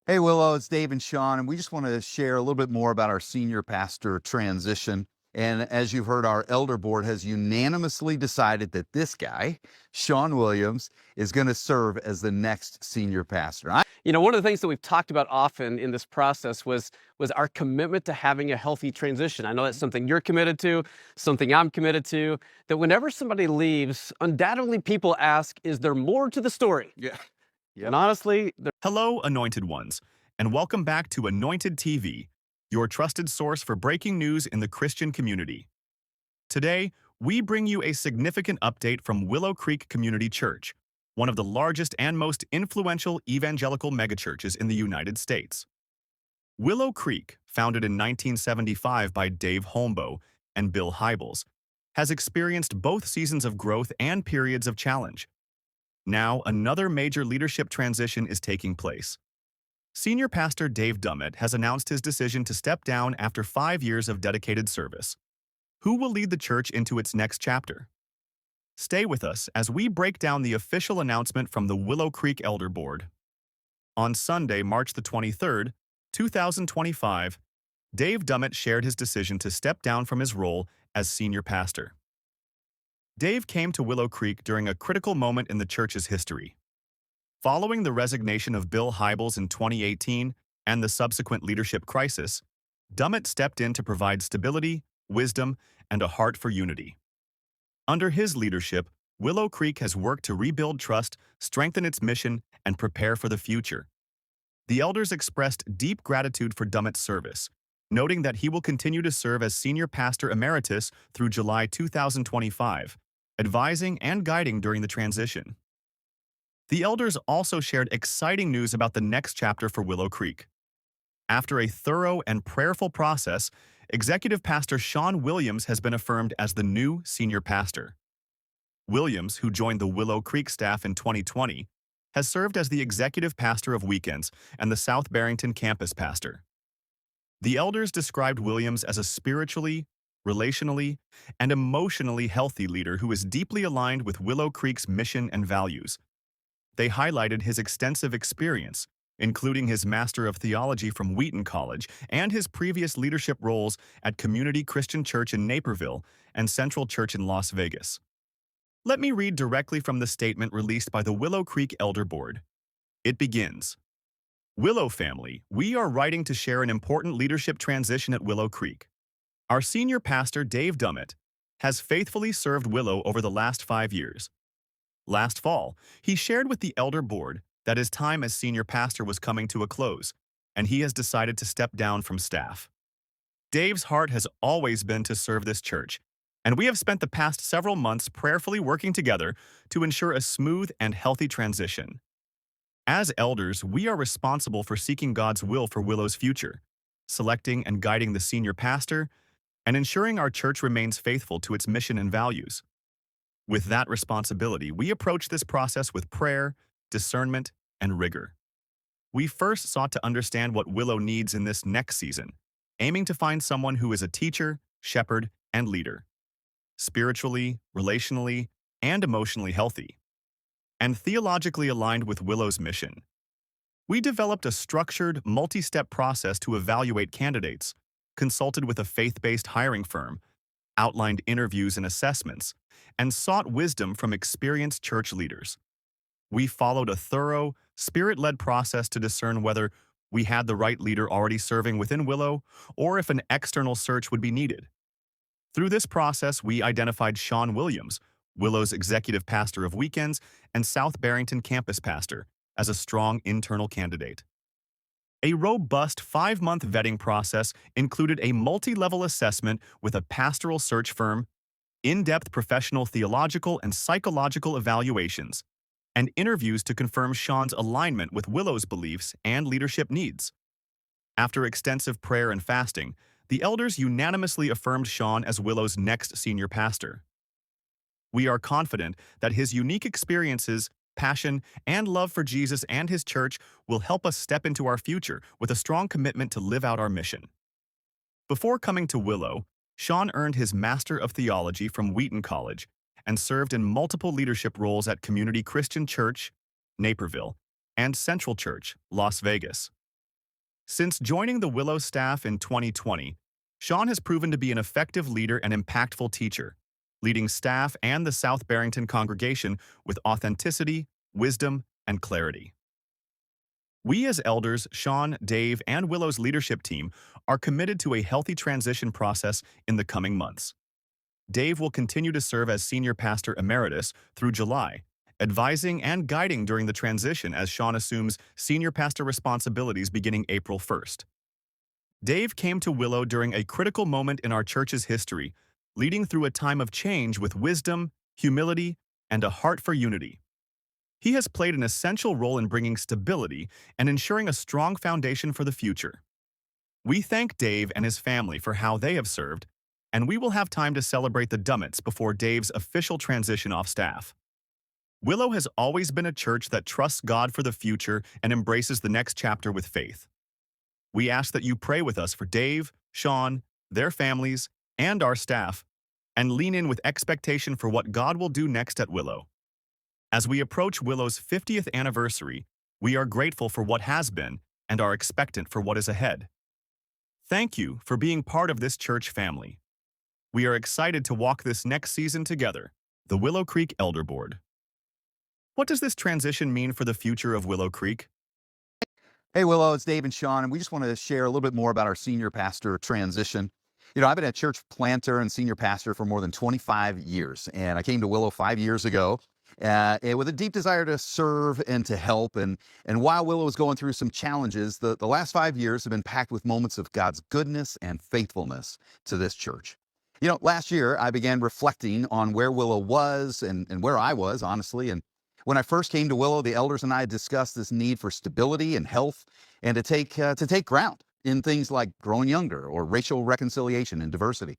Hey, Willow, it's Dave and Shawn, and we just want to share a little bit more about our senior pastor transition. And as you've heard, our elder board has unanimously decided that this guy, Shawn Williams, is going to serve as the next senior pastor. One of the things that we've talked about often in this process was our commitment to having a healthy transition. I know that's something you're committed to, something I'm committed to, that whenever somebody leaves, undoubtedly people ask, is there more to the story? Yeah. And honestly, Hello, Anointed Ones, and welcome back to Anointed TV, your trusted source for breaking news in the Christian community. Today, we bring you a significant update from Willow Creek Community Church, one of the largest and most influential evangelical megachurches in the United States. Willow Creek, founded in 1975 by Dave Holmboe and Bill Hybels, has experienced both seasons of growth and periods of challenge. Now, another major leadership transition is taking place. Senior Pastor Dave Dummit has announced his decision to step down after 5 years of dedicated service. Who will lead the church into its next chapter? Stay with us as we break down the official announcement from the Willow Creek Elder Board. On Sunday, March the 23rd, 2025, Dave Dummit shared his decision to step down from his role as senior pastor. Dave came to Willow Creek during a critical moment in the church's history. Following the resignation of Bill Hybels in 2018 and the subsequent leadership crisis, Dummit stepped in to provide stability, wisdom, and a heart for unity. Under his leadership, Willow Creek has worked to rebuild trust, strengthen its mission, and prepare for the future. The elders expressed deep gratitude for Dummit's service, noting that he will continue to serve as senior pastor emeritus through July 2025, advising and guiding during the transition. The elders also shared exciting news about the next chapter for Willow Creek. After a thorough and prayerful process, Executive Pastor Shawn Williams has been affirmed as the new senior pastor. Williams, who joined the Willow Creek staff in 2020, has served as the executive pastor of weekends and the South Barrington campus pastor. The elders described Williams as a spiritually, relationally, and emotionally healthy leader who is deeply aligned with Willow Creek's mission and values. They highlighted his extensive experience, including his Master of Theology from Wheaton College and his previous leadership roles at Community Christian Church in Naperville and Central Church in Las Vegas. Let me read directly from the statement released by the Willow Creek Elder Board. It begins, "Willow family, we are writing to share an important leadership transition at Willow Creek. Our senior pastor, Dave Dummit, has faithfully served Willow over the last 5 years. Last fall, he shared with the Elder Board that his time as senior pastor was coming to a close, and he has decided to step down from staff. Dave's heart has always been to serve this church, and we have spent the past several months prayerfully working together to ensure a smooth and healthy transition. As elders, we are responsible for seeking God's will for Willow's future, selecting and guiding the senior pastor, and ensuring our church remains faithful to its mission and values. With that responsibility, we approach this process with prayer, discernment, and rigor. We first sought to understand what Willow needs in this next season, aiming to find someone who is a teacher, shepherd, and leader, spiritually, relationally, and emotionally healthy, and theologically aligned with Willow's mission. We developed a structured, multi-step process to evaluate candidates, consulted with a faith-based hiring firm, outlined interviews and assessments, and sought wisdom from experienced church leaders. We followed a thorough, spirit-led process to discern whether we had the right leader already serving within Willow or if an external search would be needed. Through this process, we identified Shawn Williams, Willow's executive pastor of weekends and South Barrington campus pastor, as a strong internal candidate. A robust 5-month vetting process included a multi-level assessment with a pastoral search firm, in-depth professional theological and psychological evaluations, and interviews to confirm Shawn's alignment with Willow's beliefs and leadership needs. After extensive prayer and fasting, the elders unanimously affirmed Shawn as Willow's next senior pastor. We are confident that his unique experiences, passion, and love for Jesus and his church will help us step into our future with a strong commitment to live out our mission. Before coming to Willow, Shawn earned his Master of Theology from Wheaton College and served in multiple leadership roles at Community Christian Church, Naperville, and Central Church, Las Vegas. Since joining the Willow staff in 2020, Shawn has proven to be an effective leader and impactful teacher, leading staff and the South Barrington congregation with authenticity, wisdom, and clarity. We as elders, Shawn, Dave, and Willow's leadership team are committed to a healthy transition process in the coming months. Dave will continue to serve as Senior Pastor Emeritus through July, advising and guiding during the transition as Shawn assumes Senior Pastor responsibilities beginning April 1st. Dave came to Willow during a critical moment in our church's history, leading through a time of change with wisdom, humility, and a heart for unity. He has played an essential role in bringing stability and ensuring a strong foundation for the future. We thank Dave and his family for how they have served, and we will have time to celebrate the Dummits before Dave's official transition off staff. Willow has always been a church that trusts God for the future and embraces the next chapter with faith. We ask that you pray with us for Dave, Shawn, their families, and our staff, and lean in with expectation for what God will do next at Willow. As we approach Willow's 50th anniversary, we are grateful for what has been and are expectant for what is ahead. Thank you for being part of this church family. We are excited to walk this next season together, the Willow Creek Elder Board. What does this transition mean for the future of Willow Creek? Hey, Willow, it's Dave and Shawn, and we just want to share a little bit more about our senior pastor transition. You know, I've been a church planter and senior pastor for more than 25 years, and I came to Willow 5 years ago with a deep desire to serve and to help. And while Willow was going through some challenges, the last 5 years have been packed with moments of God's goodness and faithfulness to this church. You know, last year I began reflecting on where Willow was and where I was, honestly. And when I first came to Willow, the elders and I discussed this need for stability and health and to take ground in things like growing younger or racial reconciliation and diversity.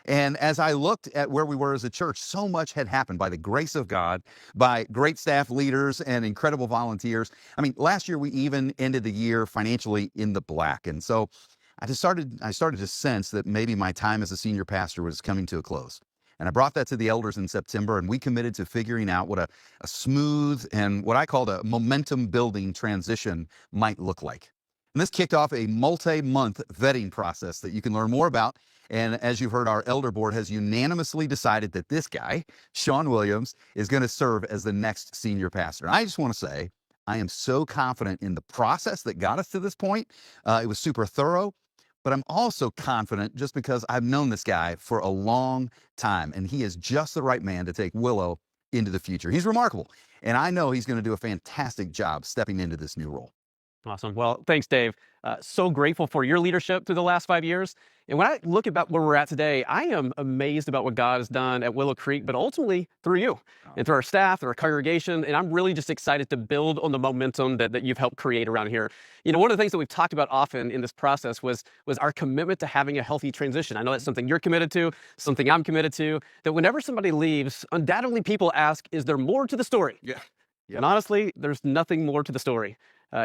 And as I looked at where we were as a church, so much had happened by the grace of God, by great staff leaders and incredible volunteers. I mean, last year we even ended the year financially in the black. And so I started to sense that maybe my time as a senior pastor was coming to a close. And I brought that to the elders in September, and we committed to figuring out what a smooth and what I called a momentum-building transition might look like. And this kicked off a multi-month vetting process that you can learn more about. And as you've heard, our elder board has unanimously decided that this guy, Shawn Williams, is going to serve as the next senior pastor. And I just want to say, I am so confident in the process that got us to this point. It was super thorough. But I'm also confident just because I've known this guy for a long time, and he is just the right man to take Willow into the future. He's remarkable, and I know he's going to do a fantastic job stepping into this new role. Awesome. Well, thanks, Dave. So grateful for your leadership through the last 5 years. And when I look about where we're at today, I am amazed about what God has done at Willow Creek, but ultimately through you and through our staff, through our congregation. And I'm really just excited to build on the momentum that you've helped create around here. You know, one of the things that we've talked about often in this process was our commitment to having a healthy transition. I know that's something you're committed to, something I'm committed to, that whenever somebody leaves, undoubtedly people ask, is there more to the story? Yeah. And honestly, there's nothing more to the story.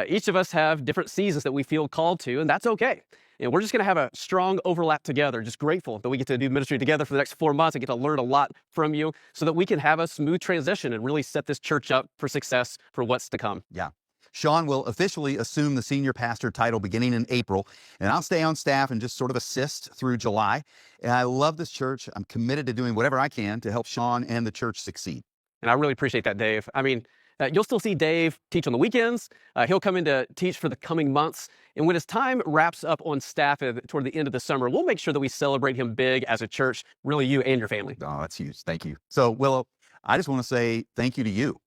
Each of us have different seasons that we feel called to, and that's okay. And we're just going to have a strong overlap together. Just grateful that we get to do ministry together for the next 4 months and get to learn a lot from you so that we can have a smooth transition and really set this church up for success for what's to come. Yeah. Shawn will officially assume the senior pastor title beginning in April, and I'll stay on staff and just sort of assist through July. And I love this church. I'm committed to doing whatever I can to help Shawn and the church succeed. And I really appreciate that, Dave. I mean, you'll still see Dave teach on the weekends. He'll come in to teach for the coming months. And when his time wraps up on staff toward the end of the summer, we'll make sure that we celebrate him big as a church, really you and your family. Oh, that's huge. Thank you. So, Willow, I just want to say thank you to you.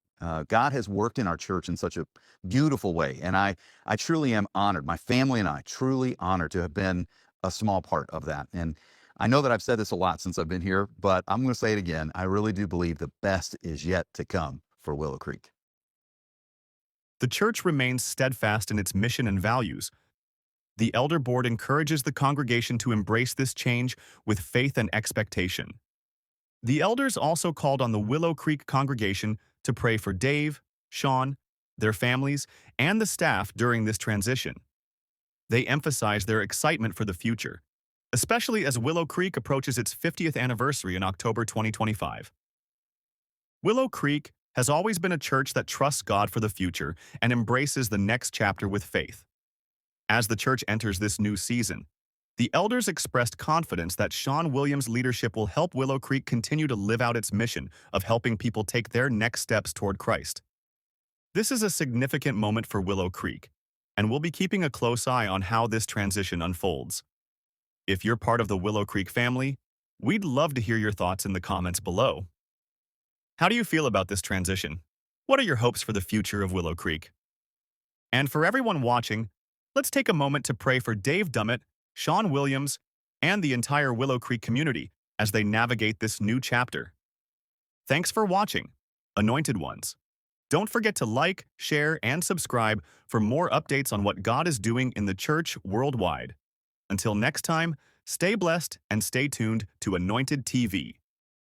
God has worked in our church in such a beautiful way. And I truly am honored. My family and I truly honored to have been a small part of that. And I know that I've said this a lot since I've been here, but I'm going to say it again. I really do believe the best is yet to come for Willow Creek. The church remains steadfast in its mission and values. The elder board encourages the congregation to embrace this change with faith and expectation. The elders also called on the Willow Creek congregation to pray for Dave, Shawn, their families, and the staff during this transition. They emphasized their excitement for the future, especially as Willow Creek approaches its 50th anniversary in October 2025. Willow Creek has always been a church that trusts God for the future and embraces the next chapter with faith. As the church enters this new season, the elders expressed confidence that Shawn Williams' leadership will help Willow Creek continue to live out its mission of helping people take their next steps toward Christ. This is a significant moment for Willow Creek, and we'll be keeping a close eye on how this transition unfolds. If you're part of the Willow Creek family, we'd love to hear your thoughts in the comments below. How do you feel about this transition? What are your hopes for the future of Willow Creek? And for everyone watching, let's take a moment to pray for Dave Dummit, Shawn Williams, and the entire Willow Creek community as they navigate this new chapter. Thanks for watching, Anointed Ones. Don't forget to like, share, and subscribe for more updates on what God is doing in the church worldwide. Until next time, stay blessed and stay tuned to Anointed TV.